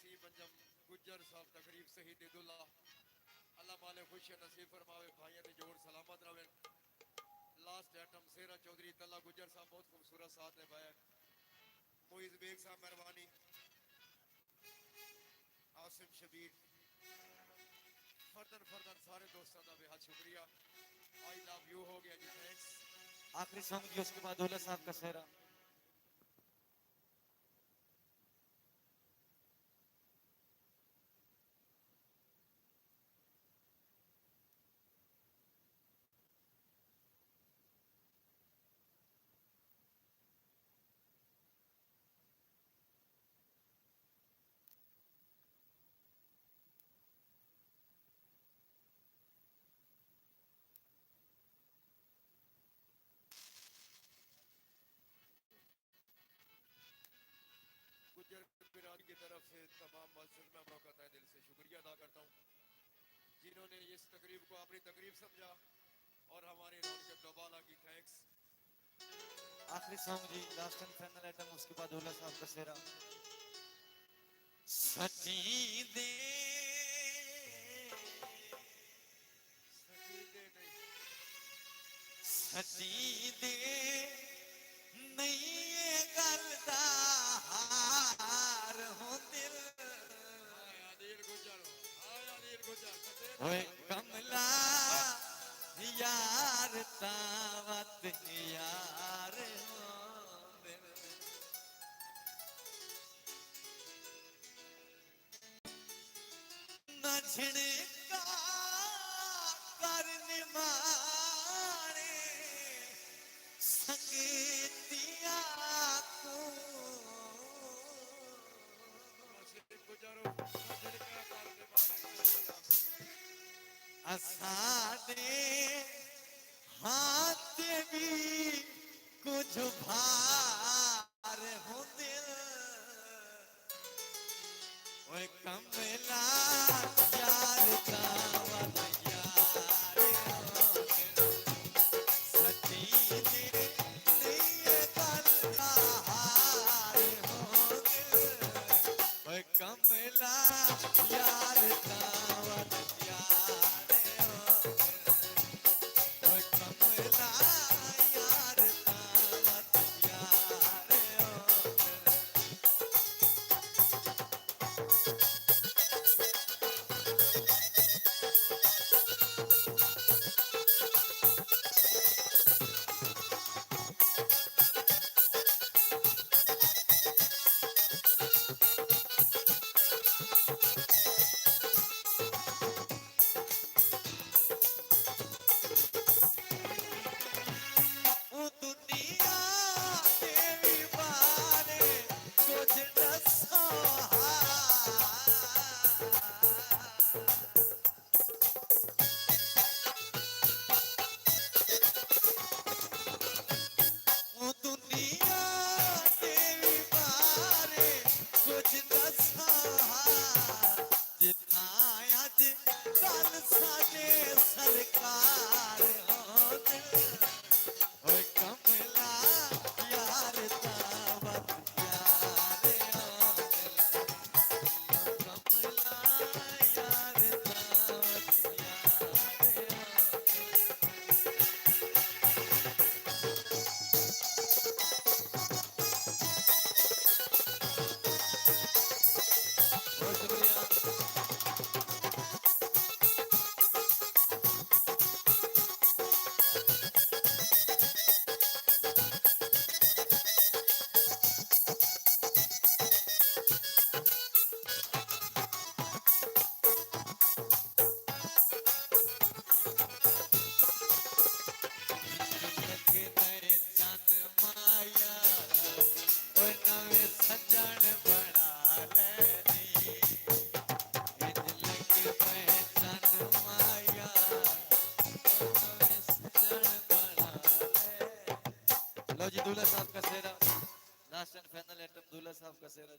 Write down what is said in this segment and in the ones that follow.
नसीब अंजम गुज्जर साहब तकरीब सही दिदुल्ला अल्लाह माले खुश नसीब फरमावे भाइयों ने जोर सलामत रहे। लास्ट आइटम सेरा चौधरी तल्ला गुज्जर साहब बहुत खूबसूरत साथ निभाया। मोइज बेग साहब मेहरबानी, आसिम शबीर फर्दन फर्दन सारे दोस्तों का बेहद शुक्रिया। आई लव यू हो गया जी, थैंक्स। आखिरी सॉन्ग जी, उसके बाद दौलत साहब का सेहरा। गुज्जर बिरादरी की तरफ से तमाम मस्जिद में का तहे दिल से शुक्रिया अदा करता हूँ जिन्होंने इस तकरीब को अपनी तकरीब समझा और हमारी रौनक दोबाला की। थैंक्स। आखिरी सॉन्ग जी, लास्ट एंड फाइनल आइटम, उसके बाद दौलत साहब का सेहरा। सची दे सची दे नहीं ये गल दा हार हो दिल ओए कमला यार तावत यार हो दिल न झिड़का करने मारे संगीतिया को असादे हाथ भी कुछ भार हो दिल ओए कमला यार तावत यार हो दिल सची दे नहीं बल्ला हार हो दिल ओए कमला यार तावत यार हो दिल ओए कमला यार तावत यार हो दिल ओ दुनिया तेरी बारे कुछ दसो ओ दुनिया तेरी बारे कुछ दसो जिथा अज कल साडे सरकार हो दिल ओए कमला यार तावत यार हो दिल कमला यार तावत यार हो दिल बहुत शुक्रिया। लगे नए चन माया ओए नवे सजन बना लेनी इंज लगे पहचान माया नवे सजन बना ले लो जी दूल्हा साहब का सेहरा लास्ट एंड फाइनल आइटम दूल्हा साहब का सेहरा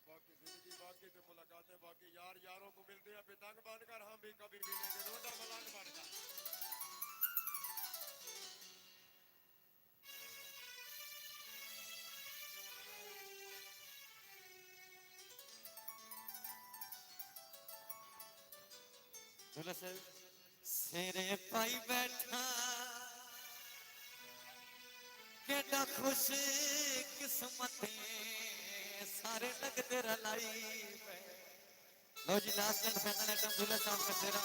बाकी जिंदगी बाकी तो मुलाकातें बाकी, यार यारों को मिलते हैं, पतंग बांध कर हम भी कभी मिलेंगे, रोजा मलाक बन कर। दूल्हा साहब सिरे पाई बैठा केडा खुश किस्मत सारे लगते रलाई। लो जी लास्ट एंड फाइनल आइटम दूल्हा साहब का सेरा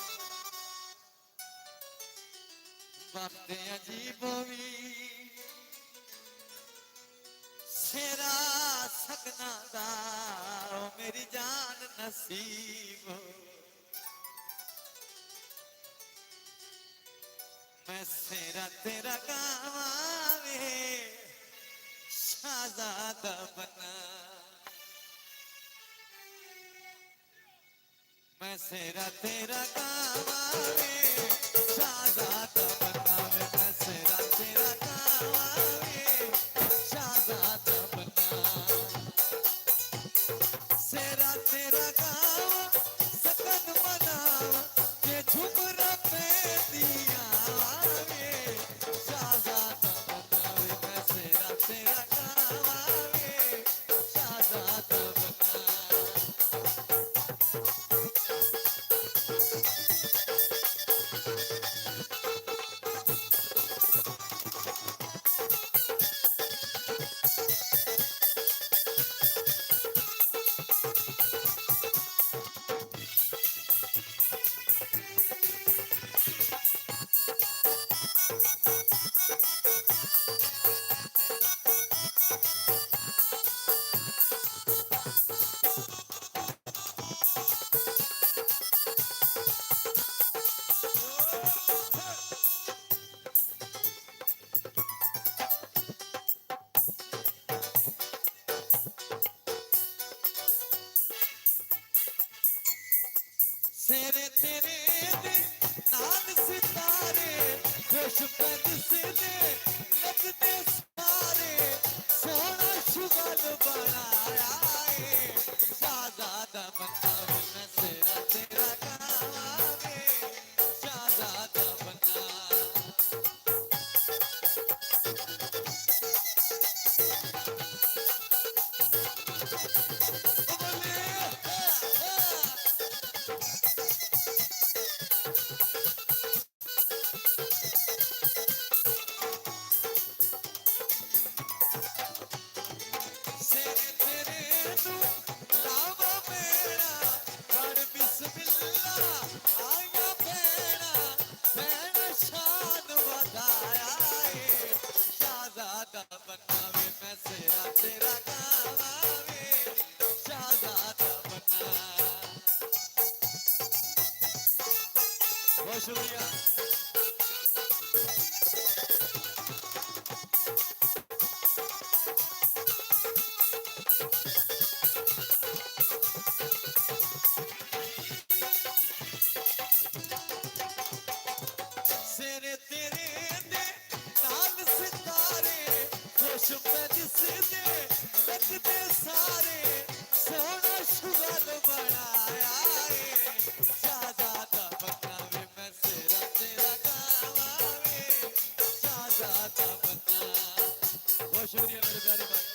बातें अजीब हुई सेरा सकना दा ओ मेरी जान नसीब मैं सेरा तेरा गावे शाहजादा बना मैं सेरा तेरा गावे शाहजादा बना मैं सेरा तेरा गावे शाहजादा बना सेरा तेरा गावा सकन मनावा के झुमरा पे दिया शाहजादा बना मैं सेरा तेरा गावे शाहजादा बना सेरे तेरे दे नाल सितारे खुश पद से दे लगते सारे सोना शुगल बनाया शाहजादा बना मैं सेरा तेरा गावे शाहजादा बना सेरे तेरे तू लावा मेरा बड़ बिस्मिल्ला आया बेड़ा बेड़ा शान वधाया शाहजादा बनावे मैं सेरा तेरा गावे शाहजादा बना बहुत शुक्रिया सेरे तेरे दे नाल सितारे खुश पद से दे लगते सारे सोना शुगल बनाया शाहजादा बनावे मैं सेरा तेरा गावे शाहजादा बना बहुत शुक्रिया मेरे प्यारे भाई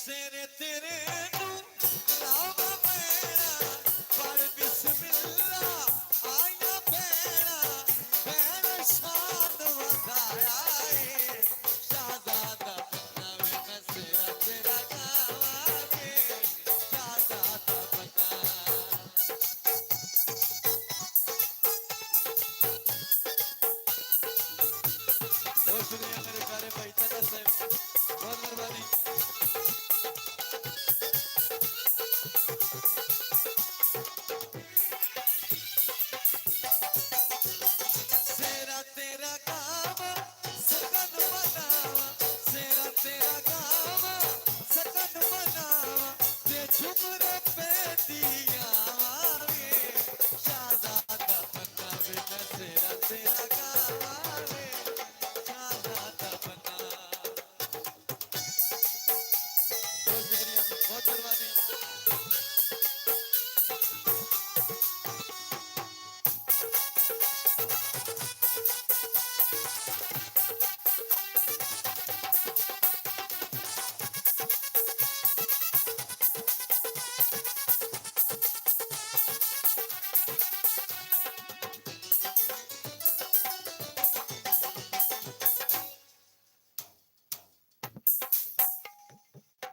सेरे तेरे नू लावा मेरा बड़ बिस्मिल्ला आया बेड़ा बेड़ा शान वधाया शाहजादा बनावे मैं सेरा तेरा गावे शाहजादा बना बहुत शुक्रिया मेरे प्यारे भाई चाचा साहब बहुत मेहरबानी सेरा तेरा गावा सकन मनावा सेरा तेरा गावा सकन मनावा ते झुमरे पे दिया शाहजादा बनावे मैं सेरा तेरा गावे शाहजादा बना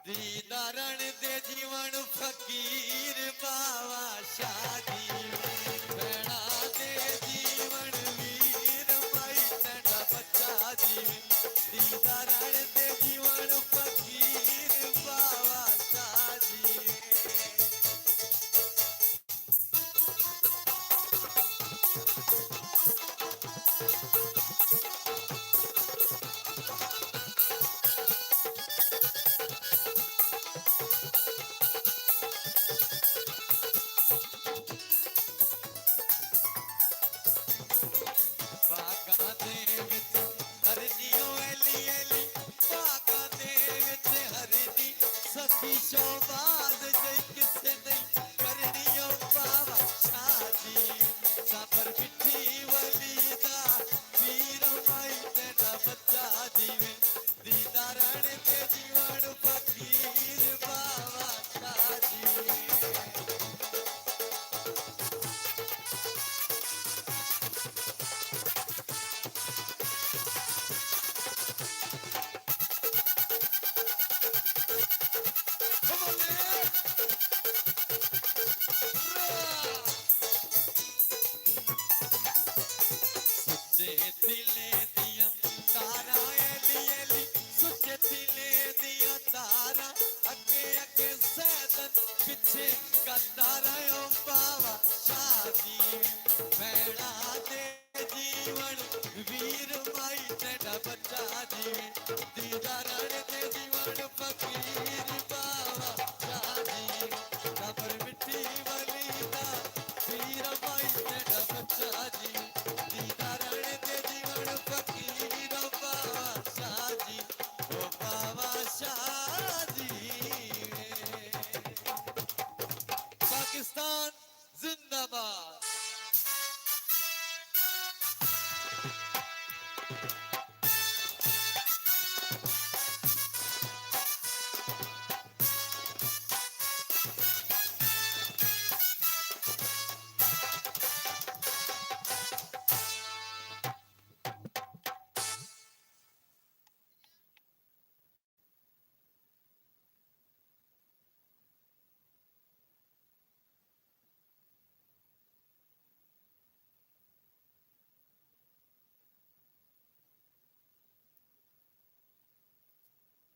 ਦੀਦਾਰਣ ਦੇ ਜੀਵਨ ਫਕੀਰ ਬਾਵਾ ਸ਼ਾਦੀ ਭੈਣਾ ਦੇ ਜੀਵਨ ਵੀਰ ਮਾਈ ਤੇਰਾ ਬੱਚਾ ਜੀਵੇ ਦੀਦਾਰਣ ਦੇ ਜੀਵਨ ਫਕੀਰ ਬਾਵਾ ਸ਼ਾਦੀ ਬਾਗਾਂ ਦੇ ਵਿੱਚ ਹਰਨੀਓ ਐਲੀ ਐਲੀ ਬਾਗਾਂ ਦੇ ਵਿੱਚ ਹਰਨੀ ਸਖੀ ਸ਼ੋਬਾਜ਼ ਜੈ ਕਿਸੇ ਨਹੀਂ ਕਰਨੀਓ ਬਾਵਾ ਸ਼ਾਦੀ ਸਾਬਰ ਮਿੱਠੀ ਵਲੀ ਦਾ ਵੀਰ ਮਾਈ ਤੇਰਾ ਬੱਚਾ ਜੀਵੇ ਦੀਦਾਰਣ ਤੇ ਜੀਵਨ ਫਕੀਰ ਬਾਵਾ ਸ਼ਾਦੀ ਸੁੱਚੇ ਦਿਲੇ ਦੀਆਂ ਤਾਰਾਂ ਐਲੀ ਐਲੀ ਸੁੱਚੇ ਦਿਲੇ ਦੀਆਂ ਤਾਰਾਂ ਅੱਗੇ ਅੱਗੇ ਸੈਦਨ ਪਿੱਛੇ ਕਤਾਰਾਂ ਓ ਬਾਵਾ ਸ਼ਾਦੀ ਭੈਣਾ ਦੇ ਜੀਵਨ ਵੀਰ ਮਾਈ ਤੇਰਾ ਬੱਚਾ ਜੀਵੇ ਦੀਦਾਰਣ ਦੇ ਜੀਵਨ ਫਕੀਰ ਬਾਵਾ ਸ਼ਾਦੀ ਕਬਰ ਮਿੱਠੀ ਵਲੀ ਦਾ ਵੀਰ ਮਾਈ ਤੇਰਾ ਬੱਚਾ ਜੀਵੇ ਦੀਦਾਰਣ ਦੇ ਜੀਵਨ ਫਕੀਰ ਬਾਵਾ ਸ਼ਾਦੀ ਓ ਬਾਵਾ ਸ਼ਾਦੀ ਪਾਕਿਸਤਾਨ ਜ਼ਿੰਦਾਬਾਦ